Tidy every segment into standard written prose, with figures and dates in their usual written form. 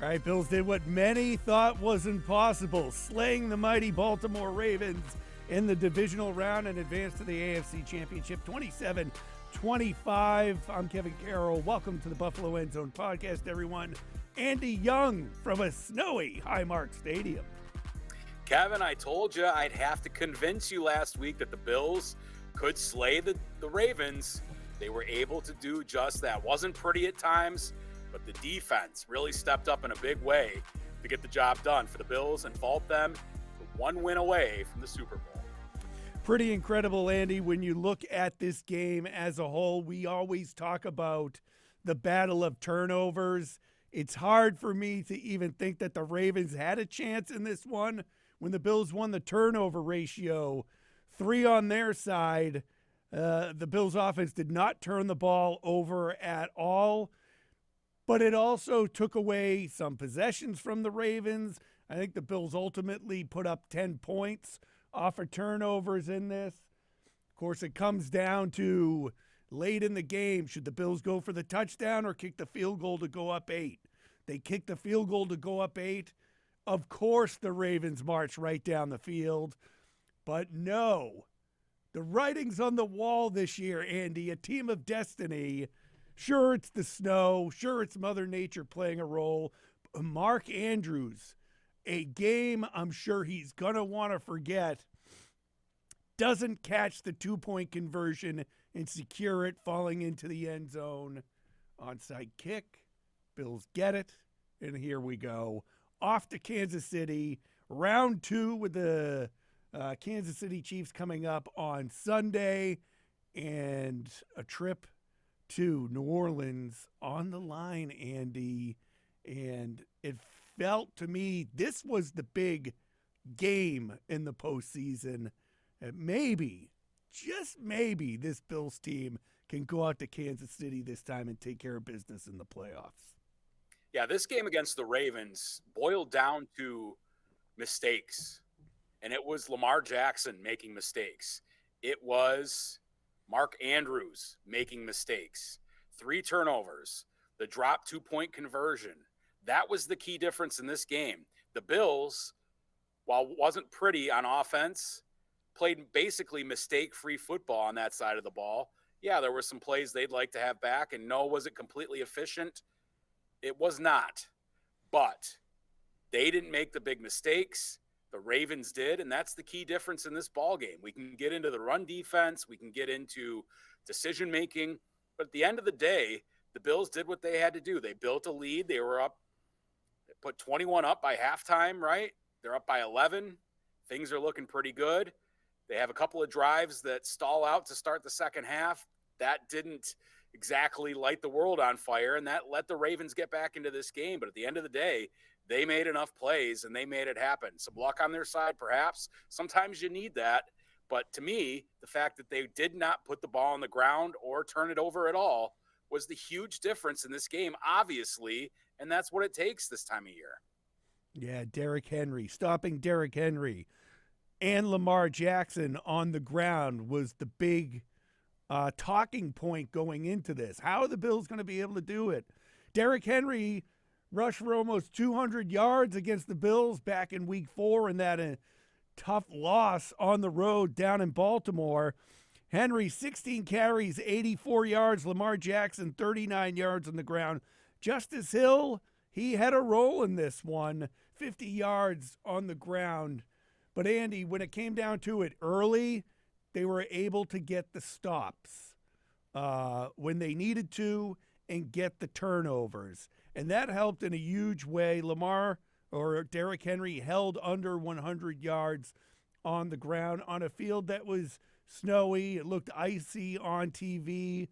All right, Bills did what many thought was impossible, slaying the mighty Baltimore Ravens in the divisional round and advanced to the AFC Championship 27-25. I'm Kevin Carroll. Welcome to the Buffalo End Zone podcast, everyone. Andy Young from a snowy Highmark Stadium. Kevin, I told you I'd have to convince you last week that the Bills could slay the Ravens. They were able to do just that. Wasn't pretty at times, but the defense really stepped up in a big way to get the job done for the Bills and vault them to one win away from the Super Bowl. Pretty incredible, Andy. When you look at this game as a whole, we always talk about the battle of turnovers. It's hard for me to even think that the Ravens had a chance in this one when the Bills won the turnover ratio. 3 on their side. The Bills offense did not turn the ball over at all. But it also took away some possessions from the Ravens. I think the Bills ultimately put up 10 points off of turnovers in this. Of course, it comes down to late in the game, should the Bills go for the touchdown or kick the field goal to go up 8? They kicked the field goal to go up 8. Of course, the Ravens march right down the field. But no, the writing's on the wall this year, Andy, a team of destiny. Sure, it's the snow. Sure, it's Mother Nature playing a role. Mark Andrews, a game I'm sure he's going to want to forget, doesn't catch the 2-point conversion and secure it, falling into the end zone. Onside kick. Bills get it. And here we go. Off to Kansas City. Round 2 with the Kansas City Chiefs coming up on Sunday. And a trip to New Orleans on the line, Andy, and it felt to me this was the big game in the postseason. And maybe, just maybe, this Bills team can go out to Kansas City this time and take care of business in the playoffs. Yeah, this game against the Ravens boiled down to mistakes, and it was Lamar Jackson making mistakes. It was Mark Andrews making mistakes, 3 turnovers, the drop 2-point conversion. That was the key difference in this game. The Bills, while it wasn't pretty on offense, played basically mistake-free football on that side of the ball. Yeah, there were some plays they'd like to have back, and no, was it completely efficient? It was not. But they didn't make the big mistakes. The Ravens did, and that's the key difference in this ball game. We can get into the run defense, we can get into decision making, but at the end of the day, the Bills did what they had to do. They built a lead. They were up, they put 21 up by halftime, right? They're up by 11. Things are looking pretty good. They have a couple of drives that stall out to start the second half. That didn't exactly light the world on fire, and that let the Ravens get back into this game. But at the end of the day, they made enough plays, and they made it happen. Some luck on their side, perhaps. Sometimes you need that. But to me, the fact that they did not put the ball on the ground or turn it over at all was the huge difference in this game, obviously, and that's what it takes this time of year. Yeah, Derrick Henry. Stopping Derrick Henry and Lamar Jackson on the ground was the big talking point going into this. How are the Bills going to be able to do it? Derrick Henry rushed for almost 200 yards against the Bills back in week 4 in that tough loss on the road down in Baltimore. Henry, 16 carries, 84 yards. Lamar Jackson, 39 yards on the ground. Justice Hill, he had a role in this one, 50 yards on the ground. But Andy, when it came down to it early, they were able to get the stops when they needed to and get the turnovers. And that helped in a huge way. Derrick Henry held under 100 yards on the ground on a field that was snowy. It looked icy on TV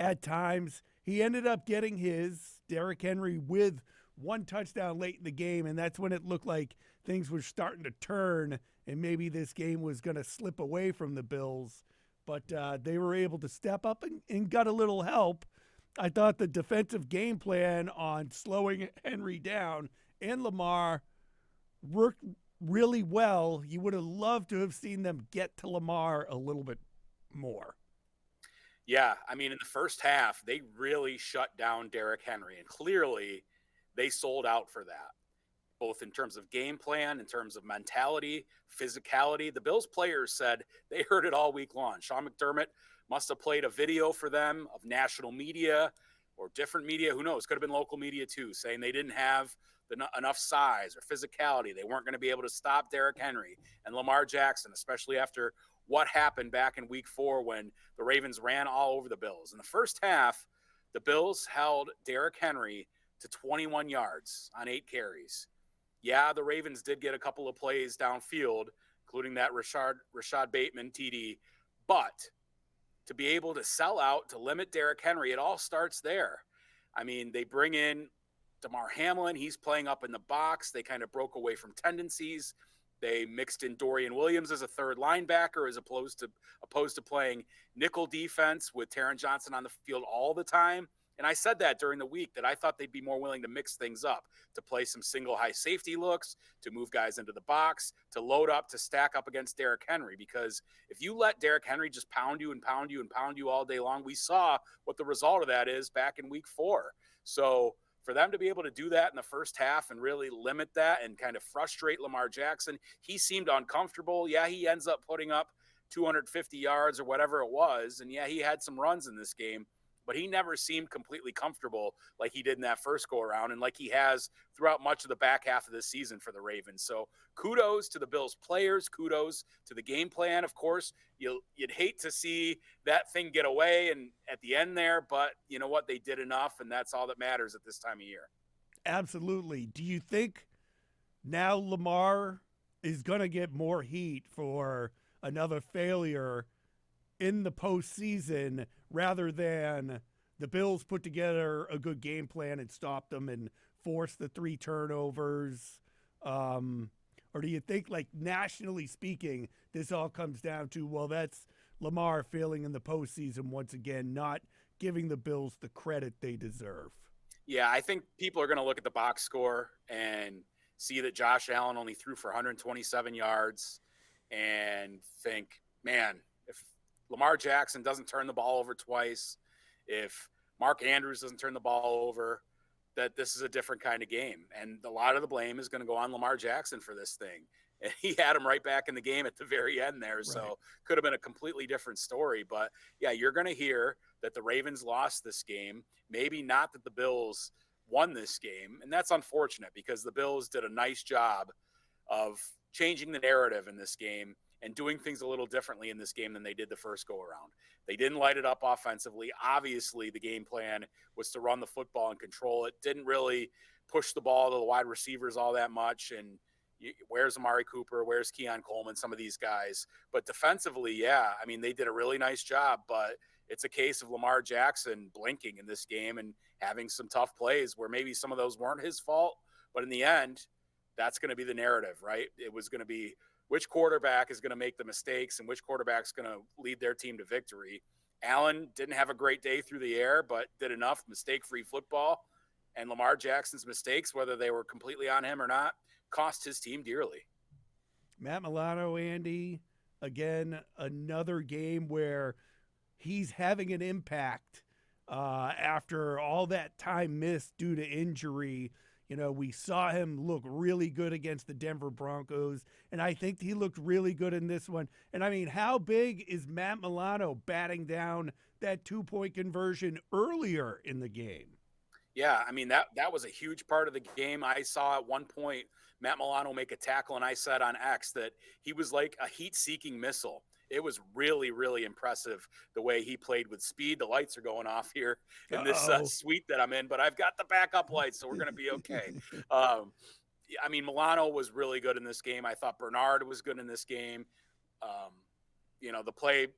at times. He ended up getting his, Derrick Henry, with 1 touchdown late in the game, and that's when it looked like things were starting to turn and maybe this game was going to slip away from the Bills. But they were able to step up and got a little help. I thought the defensive game plan on slowing Henry down and Lamar worked really well. You would have loved to have seen them get to Lamar a little bit more. Yeah, I mean, in the first half, they really shut down Derrick Henry, and clearly they sold out for that, both in terms of game plan, in terms of mentality, physicality. The Bills players said they heard it all week long. Sean McDermott must have played a video for them of national media or different media. Who knows? Could have been local media too, saying they didn't have enough size or physicality. They weren't going to be able to stop Derrick Henry and Lamar Jackson, especially after what happened back in week 4 when the Ravens ran all over the Bills. In the first half, the Bills held Derrick Henry to 21 yards on 8 carries. Yeah, the Ravens did get a couple of plays downfield, including that Rashad Bateman TD. But to be able to sell out, to limit Derrick Henry, it all starts there. I mean, they bring in Damar Hamlin. He's playing up in the box. They kind of broke away from tendencies. They mixed in Dorian Williams as a third linebacker as opposed to playing nickel defense with Taron Johnson on the field all the time. And I said that during the week, that I thought they'd be more willing to mix things up, to play some single high safety looks, to move guys into the box, to load up, to stack up against Derrick Henry. Because if you let Derrick Henry just pound you and pound you and pound you all day long, we saw what the result of that is back in week 4. So for them to be able to do that in the first half and really limit that and kind of frustrate Lamar Jackson, he seemed uncomfortable. Yeah, he ends up putting up 250 yards or whatever it was. And yeah, he had some runs in this game, but he never seemed completely comfortable like he did in that first go around and like he has throughout much of the back half of this season for the Ravens. So kudos to the Bills players, kudos to the game plan. Of course, you'd hate to see that thing get away and at the end there, but you know what? They did enough, and that's all that matters at this time of year. Absolutely. Do you think now Lamar is going to get more heat for another failure in the postseason rather than the Bills put together a good game plan and stop them and force the 3 turnovers? Or do you think, like, nationally speaking, this all comes down to, well, that's Lamar failing in the postseason once again, not giving the Bills the credit they deserve? Yeah, I think people are going to look at the box score and see that Josh Allen only threw for 127 yards and think, man, if Lamar Jackson doesn't turn the ball over twice, if Mark Andrews doesn't turn the ball over, that this is a different kind of game. And a lot of the blame is going to go on Lamar Jackson for this thing. And he had him right back in the game at the very end there. So Right. could have been a completely different story. But yeah, you're going to hear that the Ravens lost this game. Maybe not that the Bills won this game. And that's unfortunate because the Bills did a nice job of changing the narrative in this game and doing things a little differently in this game than they did the first go around. They didn't light it up offensively. Obviously, the game plan was to run the football and control it. Didn't really push the ball to the wide receivers all that much. And where's Amari Cooper? Where's Keon Coleman? Some of these guys. But defensively, yeah, I mean, they did a really nice job. But it's a case of Lamar Jackson blinking in this game and having some tough plays where maybe some of those weren't his fault. But in the end, that's going to be the narrative, right? It was going to be which quarterback is going to make the mistakes and which quarterback's going to lead their team to victory. Allen didn't have a great day through the air, but did enough mistake-free football. And Lamar Jackson's mistakes, whether they were completely on him or not, cost his team dearly. Matt Milano, Andy, again, another game where he's having an impact after all that time missed due to injury. You know, we saw him look really good against the Denver Broncos, and I think he looked really good in this one. And I mean, how big is Matt Milano batting down that 2-point conversion earlier in the game? Yeah, I mean, that was a huge part of the game. I saw at one point Matt Milano make a tackle, and I said on X that he was like a heat-seeking missile. It was really, really impressive the way he played with speed. The lights are going off here in this suite that I'm in, but I've got the backup lights, so we're going to be okay. I mean, Milano was really good in this game. I thought Bernard was good in this game. You know, the play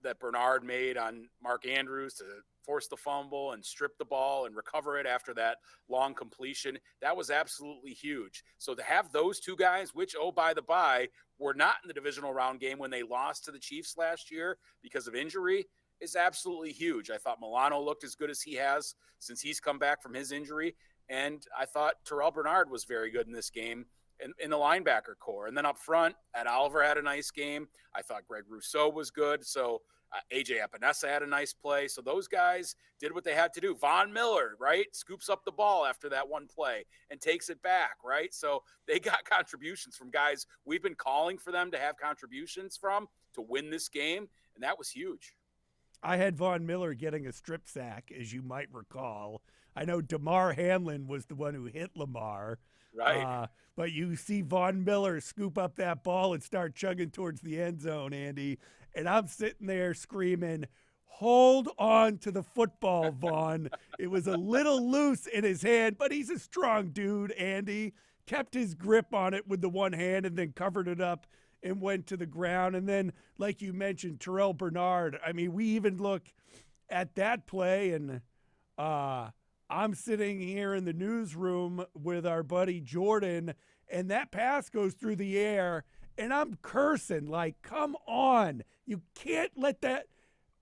that Bernard made on Mark Andrews to force the fumble and strip the ball and recover it after that long completion, that was absolutely huge. So to have those two guys, which, oh, by the by, were not in the divisional round game when they lost to the Chiefs last year because of injury, is absolutely huge. I thought Milano looked as good as he has since he's come back from his injury. And I thought Terrell Bernard was very good in this game in the linebacker core. And then up front, Ed Oliver had a nice game. I thought Greg Rousseau was good. So, AJ Epinesa had a nice play. So those guys did what they had to do. Von Miller, right, scoops up the ball after that one play and takes it back, right? So they got contributions from guys we've been calling for them to have contributions from to win this game, and that was huge. I had Von Miller getting a strip sack, as you might recall. I know DeMar Hamlin was the one who hit Lamar. Right. But you see Von Miller scoop up that ball and start chugging towards the end zone, Andy. And I'm sitting there screaming, hold on to the football, Vaughn. It was a little loose in his hand, but he's a strong dude, Andy. Kept his grip on it with the one hand and then covered it up and went to the ground. And then, like you mentioned, Terrell Bernard. I mean, we even look at that play, and I'm sitting here in the newsroom with our buddy Jordan, and that pass goes through the air, and I'm cursing, like, come on. You can't let that.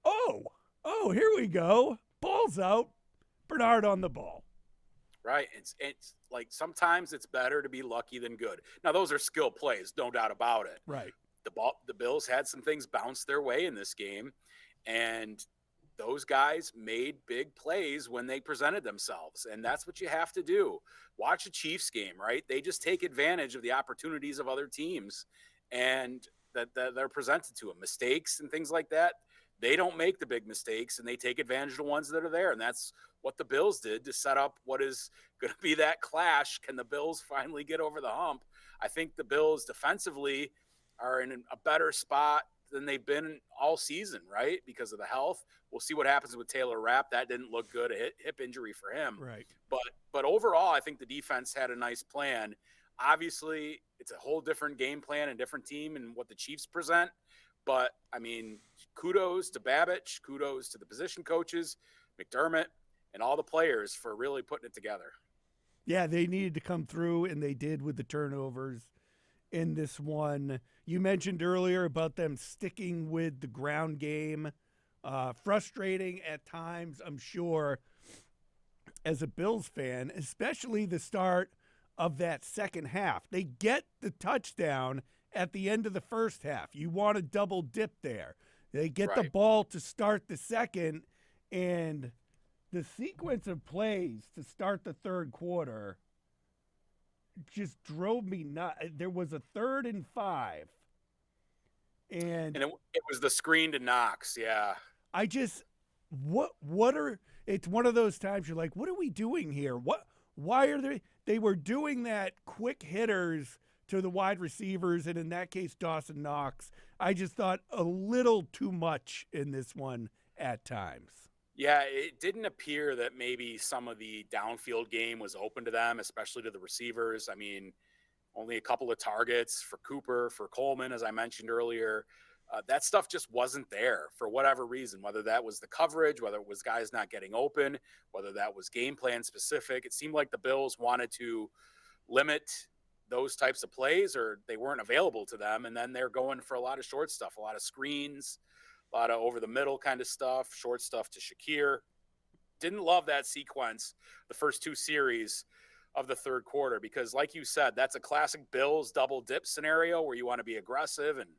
Oh, here we go. Ball's out. Bernard on the ball. Right. It's like sometimes it's better to be lucky than good. Now, those are skill plays, no doubt about it. Right. The Bills had some things bounce their way in this game, and those guys made big plays when they presented themselves, and that's what you have to do. Watch a Chiefs game, right? They just take advantage of the opportunities of other teams and that are presented to them, mistakes and things like that. They don't make the big mistakes, and they take advantage of the ones that are there, and that's what the Bills did to set up what is going to be that clash. Can the Bills finally get over the hump? I think the Bills defensively are in a better spot than they've been all season, right? Because of the health. We'll see what happens with Taylor Rapp. That didn't look good, a hip injury for him. Right. But overall, I think the defense had a nice plan. Obviously, it's a whole different game plan and different team and what the Chiefs present. But, I mean, kudos to Babich, kudos to the position coaches, McDermott, and all the players for really putting it together. Yeah, they needed to come through, and they did with the turnovers in this one. You mentioned earlier about them sticking with the ground game. Frustrating at times, I'm sure, as a Bills fan, especially the start of that second half. They get the touchdown at the end of the first half. You want to double dip there. They get the ball to start the second, and the sequence of plays to start the third quarter just drove me nuts. There was a 3rd and 5. And it was the screen to Knox, yeah. I just, it's one of those times you're like, what are we doing here? Why are they were doing that quick hitters to the wide receivers, and in that case, Dawson Knox. I just thought a little too much in this one at times. Yeah, it didn't appear that maybe some of the downfield game was open to them, especially to the receivers. I mean, only a couple of targets for Cooper, for Coleman, as I mentioned earlier. That stuff just wasn't there for whatever reason, whether that was the coverage, whether it was guys not getting open, whether that was game plan specific. It seemed like the Bills wanted to limit those types of plays, or they weren't available to them. And then they're going for a lot of short stuff, a lot of screens, a lot of over the middle kind of stuff, short stuff to Shakir. Didn't love that sequence, the first 2 series of the third quarter, because like you said, that's a classic Bills double dip scenario where you want to be aggressive and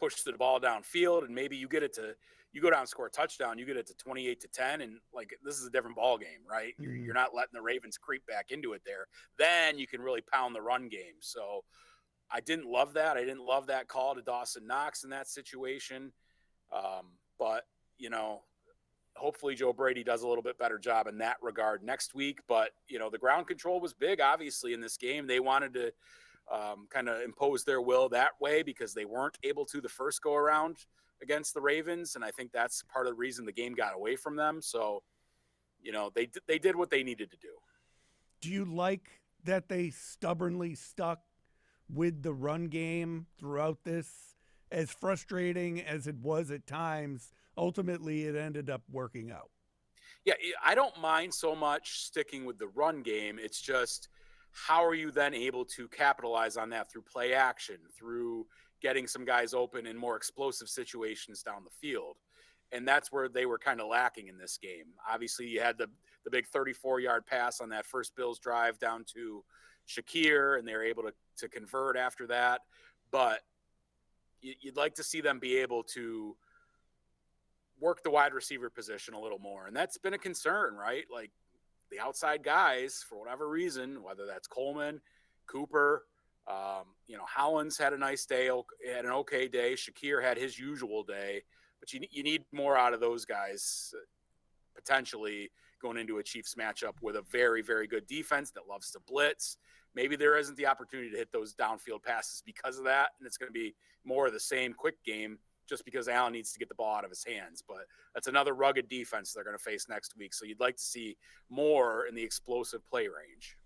push the ball downfield, and maybe you go down and score a touchdown, you get it to 28-10, and like this is a different ball game, right? Mm-hmm. You're not letting the Ravens creep back into it there. Then you can really pound the run game. So I didn't love that. I didn't love that call to Dawson Knox in that situation. But hopefully Joe Brady does a little bit better job in that regard next week. But the ground control was big, obviously, in this game. They wanted to kind of impose their will that way because they weren't able to the first go around against the Ravens. And I think that's part of the reason the game got away from them. So, they did what they needed to do. Do you like that they stubbornly stuck with the run game throughout this? As frustrating as it was at times, ultimately it ended up working out. Yeah, I don't mind so much sticking with the run game. It's just, how are you then able to capitalize on that through play action, through getting some guys open in more explosive situations down the field? And that's where they were kind of lacking in this game. Obviously, you had the big 34-yard pass on that first Bills drive down to Shakir, and they were able to convert after that. But you'd like to see them be able to work the wide receiver position a little more. And that's been a concern, right? Like the outside guys, for whatever reason, whether that's Coleman, Cooper, Hollins had a nice day, had an okay day. Shakir had his usual day, but you need more out of those guys potentially going into a Chiefs matchup with a very, very good defense that loves to blitz. Maybe there isn't the opportunity to hit those downfield passes because of that, and it's going to be more of the same quick game just because Allen needs to get the ball out of his hands. But that's another rugged defense they're going to face next week, so you'd like to see more in the explosive play range.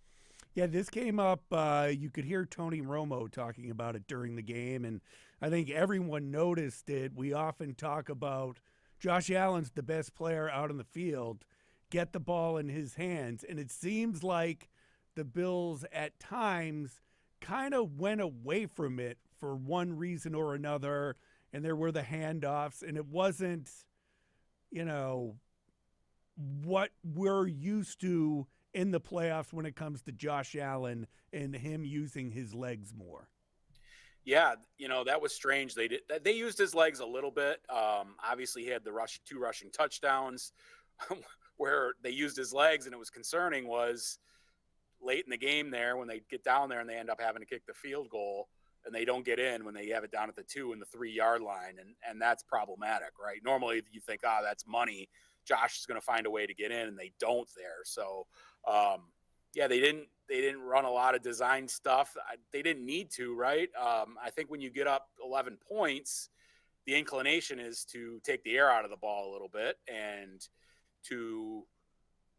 Yeah, this came up. You could hear Tony Romo talking about it during the game, and I think everyone noticed it. We often talk about Josh Allen's the best player out on the field. Get the ball in his hands. And it seems like the Bills at times kind of went away from it for one reason or another, and there were the handoffs, and it wasn't, what we're used to in the playoffs when it comes to Josh Allen and him using his legs more. Yeah, that was strange. They used his legs a little bit. Obviously, he had the two rushing touchdowns where they used his legs, and it was concerning was late in the game there when they get down there and they end up having to kick the field goal and they don't get in when they have it down at the 2 and the 3 yard line. And that's problematic, right? Normally you think, that's money. Josh is going to find a way to get in, and they don't there. So, they didn't run a lot of design stuff. They didn't need to, right? I think when you get up 11 points, the inclination is to take the air out of the ball a little bit and to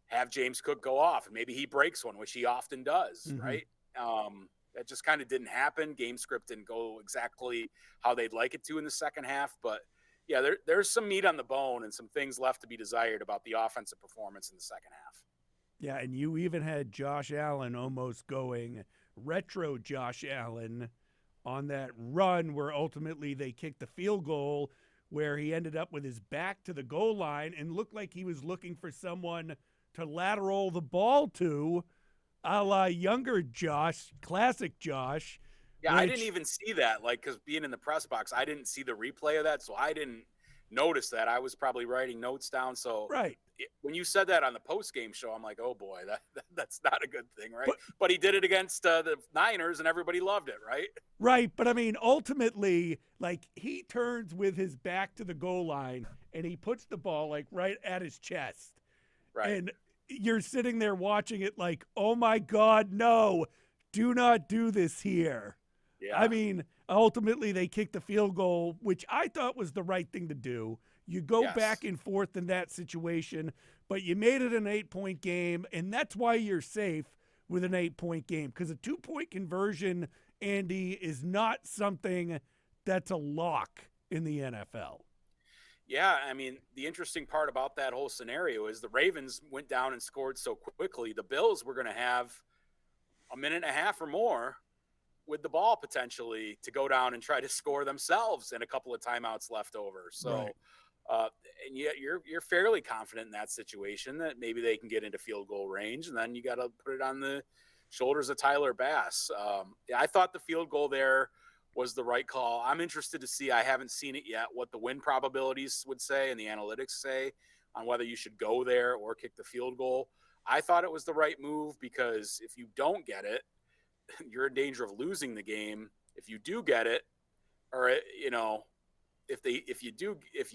have James Cook go off, and maybe he breaks one, which he often does, right? That just kind of didn't happen. Game script didn't go exactly how they'd like it to in the second half, but yeah, there's some meat on the bone and some things left to be desired about the offensive performance in the second half. Yeah, and you even had Josh Allen almost going retro Josh Allen on that run where ultimately they kicked the field goal, where he ended up with his back to the goal line and looked like he was looking for someone to lateral the ball to, a la younger Josh, classic Josh. Yeah, I didn't even see that, because being in the press box, I didn't see the replay of that, so I didn't notice that. I was probably writing notes down, so right. When you said that on the post-game show, I'm like, oh boy, that's not a good thing, right? But he did it against the Niners, and everybody loved it, right? Right, but I mean, ultimately, he turns with his back to the goal line, and he puts the ball, right at his chest. Right. And you're sitting there watching it like, oh my God, no, do not do this here. Yeah. I mean, ultimately they kicked the field goal, which I thought was the right thing to do. You go back and forth in that situation, but you made it an 8-point game, and that's why you're safe with an 8-point game, because a 2-point conversion, Andy, is not something that's a lock in the NFL. Yeah, I mean, the interesting part about that whole scenario is the Ravens went down and scored so quickly. The Bills were going to have a minute and a half or more with the ball potentially to go down and try to score themselves and a couple of timeouts left over. So, and yet you're fairly confident in that situation that maybe they can get into field goal range, and then you got to put it on the shoulders of Tyler Bass. I thought the field goal there was the right call. I'm interested to see, I haven't seen it yet, what the win probabilities would say and the analytics say on whether you should go there or kick the field goal. I thought it was the right move because if you don't get it, you're in danger of losing the game. If you do get it, or if you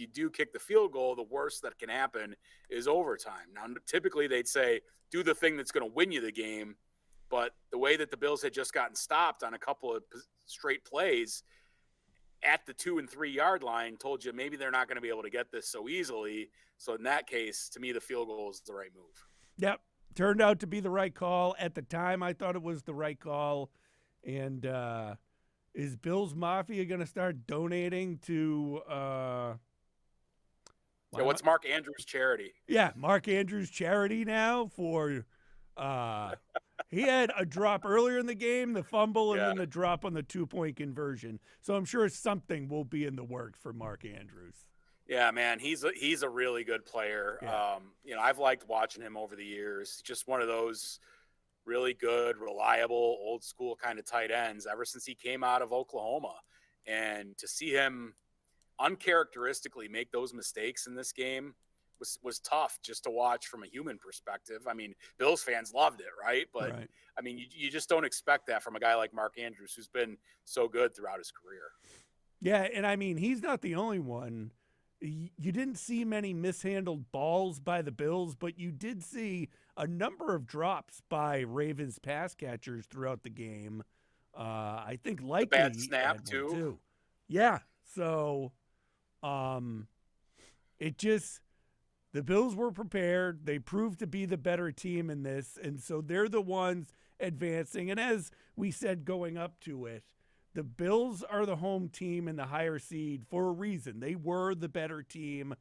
do kick the field goal, the worst that can happen is overtime. Now, typically they'd say do the thing that's going to win you the game, but the way that the Bills had just gotten stopped on a couple of straight plays at the 2 and 3 yard line told you maybe they're not going to be able to get this so easily. So in that case, to me, the field goal is the right move. Yep. Turned out to be the right call. At the time, I thought it was the right call. And is Bills Mafia going to start donating to what's Mark Andrews' charity? Yeah, Mark Andrews' charity now for he had a drop earlier in the game, the fumble, and then the drop on the 2-point conversion. So I'm sure something will be in the works for Mark Andrews. Yeah, man, he's a really good player. Yeah. I've liked watching him over the years. Just one of those really good, reliable, old school kind of tight ends ever since he came out of Oklahoma. And to see him uncharacteristically make those mistakes in this game was tough just to watch from a human perspective. I mean, Bills fans loved it, right? But Right. I mean, you just don't expect that from a guy like Mark Andrews, who's been so good throughout his career. Yeah, and I mean, he's not the only one. You didn't see many mishandled balls by the Bills, but you did see a number of drops by Ravens pass catchers throughout the game. I think The bad likely snap had one too. too. Yeah, so um, it just the Bills were prepared. They proved to be the better team in this, and so they're the ones advancing. And as we said going up to it, the Bills are the home team in the higher seed for a reason. They were the better team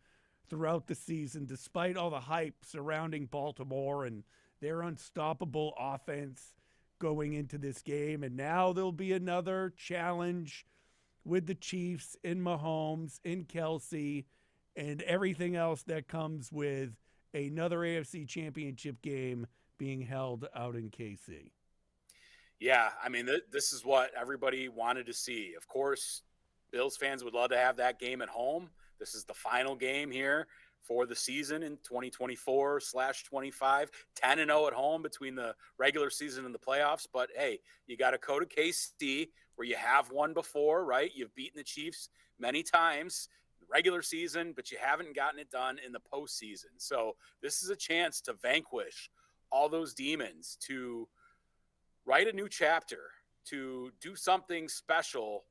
throughout the season, despite all the hype surrounding Baltimore and their unstoppable offense going into this game. And now there'll be another challenge with the Chiefs in Mahomes, in Kelsey, and everything else that comes with another AFC Championship game being held out in KC. Yeah, I mean, this is what everybody wanted to see. Of course, Bills fans would love to have that game at home. This is the final game here for the season in 2024/25. 10-0 at home between the regular season and the playoffs. But hey, you got to go to KC where you have won before, right? You've beaten the Chiefs many times in the regular season, but you haven't gotten it done in the postseason. So this is a chance to vanquish all those demons, to write a new chapter, to do something special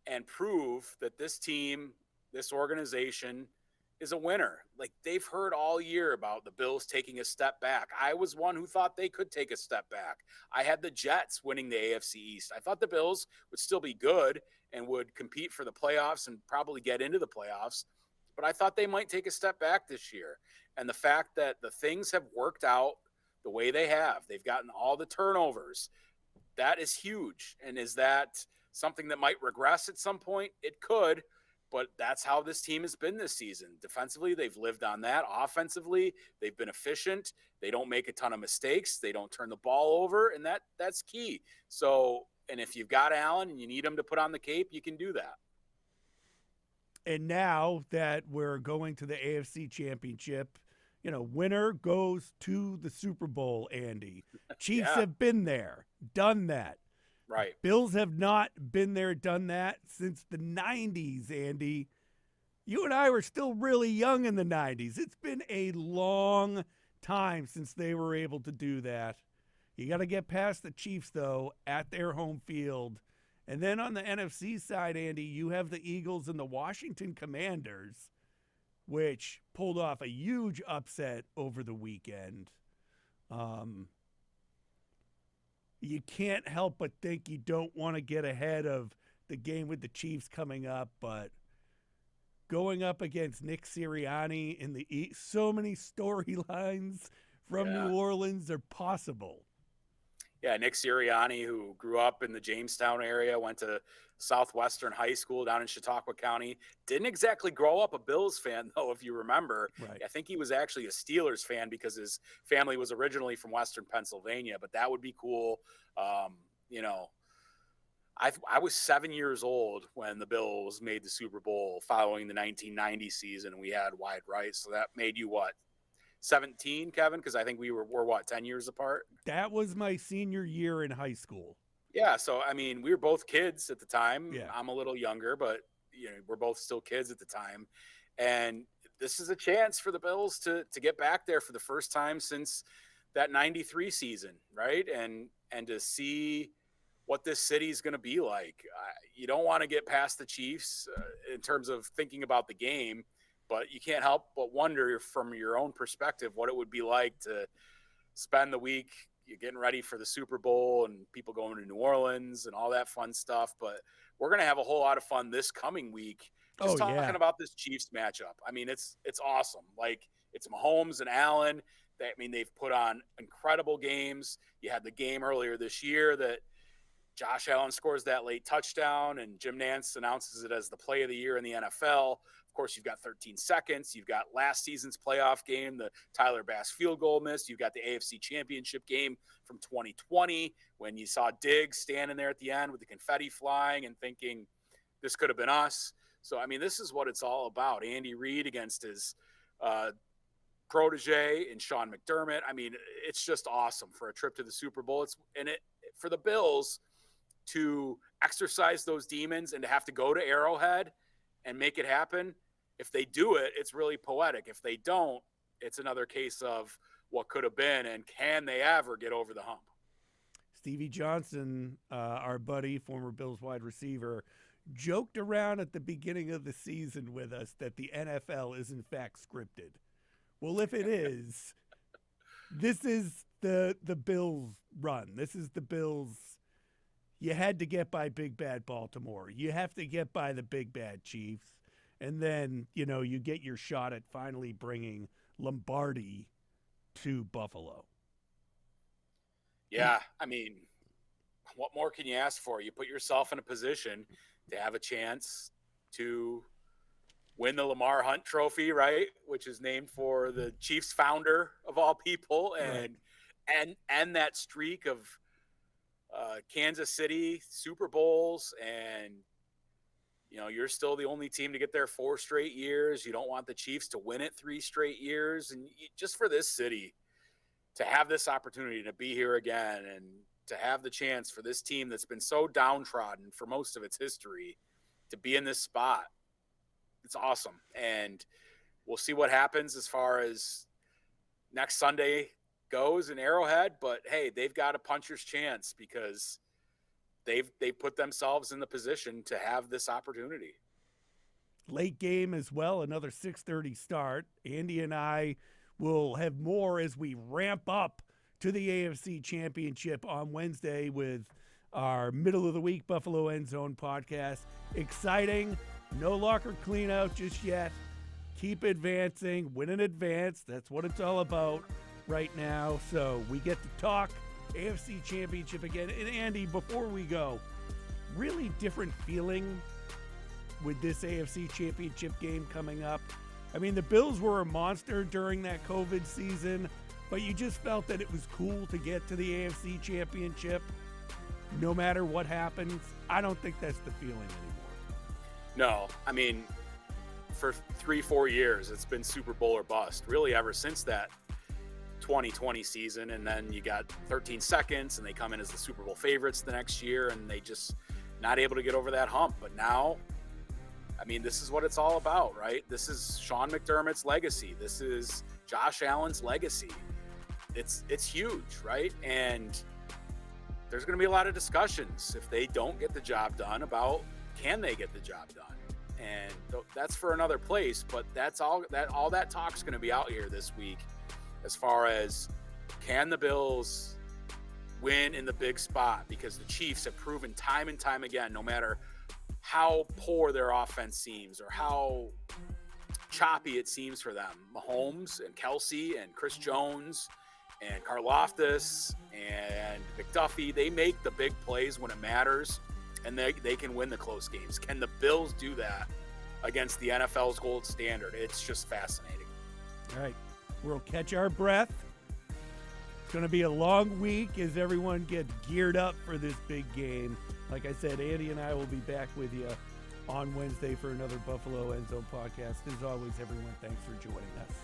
and prove that this team, this organization is a winner. Like, they've heard all year about the Bills taking a step back. I was one who thought they could take a step back. I had the Jets winning the AFC East. I thought the Bills would still be good and would compete for the playoffs and probably get into the playoffs, but I thought they might take a step back this year. And the fact that the things have worked out the way they have, they've gotten all the turnovers, that is huge. And is that something that might regress at some point? It could, but that's how this team has been this season. Defensively, they've lived on that. Offensively, they've been efficient. They don't make a ton of mistakes. They don't turn the ball over, and that's key. So, and if you've got Allen and you need him to put on the cape, you can do that. And now that we're going to the AFC Championship, winner goes to the Super Bowl, Andy. Chiefs Yeah. have been there, done that. Right. Bills have not been there, done that since the 90s, Andy. You and I were still really young in the 90s. It's been a long time since they were able to do that. You got to get past the Chiefs, though, at their home field. And then on the NFC side, Andy, you have the Eagles and the Washington Commanders, which pulled off a huge upset over the weekend. You can't help but think you don't want to get ahead of the game with the Chiefs coming up, but going up against Nick Sirianni in the East, so many storylines from New Orleans are possible. Yeah, Nick Sirianni, who grew up in the Jamestown area, went to Southwestern High School down in Chautauqua County. Didn't exactly grow up a Bills fan, though, if you remember. Right. I think he was actually a Steelers fan because his family was originally from Western Pennsylvania, but that would be cool. I was 7 years old when the Bills made the Super Bowl following the 1990 season, and we had wide right. So that made you what? 17, Kevin? Because I think we're what, 10 years apart? That was my senior year in high school. Yeah, so I mean, we were both kids at the time. Yeah. I'm a little younger, but we're both still kids at the time. And this is a chance for the Bills to get back there for the first time since that 93 season, right? And to see what this city is going to be like. You don't want to get past the Chiefs in terms of thinking about the game, but you can't help but wonder from your own perspective what it would be like to spend the week getting ready for the Super Bowl and people going to New Orleans and all that fun stuff. But we're going to have a whole lot of fun this coming week just talking about this Chiefs matchup. I mean, it's awesome. Like, it's Mahomes and Allen. They've put on incredible games. You had the game earlier this year that Josh Allen scores that late touchdown, and Jim Nantz announces it as the play of the year in the NFL. Of course, you've got 13 seconds. You've got last season's playoff game, the Tyler Bass field goal miss. You've got the AFC Championship game from 2020 when you saw Diggs standing there at the end with the confetti flying and thinking, this could have been us. So, I mean, this is what it's all about. Andy Reid against his protege and Sean McDermott. I mean, it's just awesome for a trip to the Super Bowl. For the Bills to exercise those demons and to have to go to Arrowhead and make it happen. If they do it, it's really poetic. If they don't, it's another case of what could have been, and can they ever get over the hump? Stevie Johnson, our buddy, former Bills wide receiver, joked around at the beginning of the season with us that the NFL is in fact scripted. Well, if it is, this is the Bills run. This is the Bills. You had to get by big bad Baltimore. You have to get by the big bad Chiefs. And then, you get your shot at finally bringing Lombardi to Buffalo. Yeah, I mean, what more can you ask for? You put yourself in a position to have a chance to win the Lamar Hunt Trophy, right? Which is named for the Chiefs founder of all people, and end that streak of Kansas City Super Bowls. And you're still the only team to get there 4 straight years. You don't want the Chiefs to win it 3 straight years. And just for this city to have this opportunity to be here again, and to have the chance for this team that's been so downtrodden for most of its history to be in this spot, it's awesome. And we'll see what happens as far as next Sunday goes in Arrowhead. But hey, they've got a puncher's chance because they put themselves in the position to have this opportunity. Late game as well, another 6:30 start. Andy and I will have more as we ramp up to the AFC Championship on Wednesday with our middle of the week Buffalo End Zone podcast. Exciting. No locker cleanout just yet. Keep advancing. Win in advance. That's what it's all about right now. So we get to talk AFC Championship again. And Andy, before we go, really different feeling with this AFC Championship game coming up. I mean, the Bills were a monster during that COVID season, but you just felt that it was cool to get to the AFC Championship no matter what happens. I don't think that's the feeling anymore. No, I mean, for 3-4 years, it's been Super Bowl or bust, really ever since that 2020 season. And then you got 13 seconds and they come in as the Super Bowl favorites the next year, and they just not able to get over that hump. But now, I mean, this is what it's all about, right? This is Sean McDermott's legacy. This is Josh Allen's legacy. It's huge, right? And there's going to be a lot of discussions if they don't get the job done about can they get the job done. And that's for another place, but that's all that talk's going to be out here this week as far as can the Bills win in the big spot, because the Chiefs have proven time and time again, no matter how poor their offense seems or how choppy it seems for them, Mahomes and Kelsey and Chris Jones and Karlaftis and McDuffie, they make the big plays when it matters, and they can win the close games. Can the Bills do that against the NFL's gold standard? It's just fascinating. All right, we'll catch our breath. It's going to be a long week as everyone gets geared up for this big game. Like I said, Andy and I will be back with you on Wednesday for another Buffalo End Zone podcast. As always, everyone, thanks for joining us.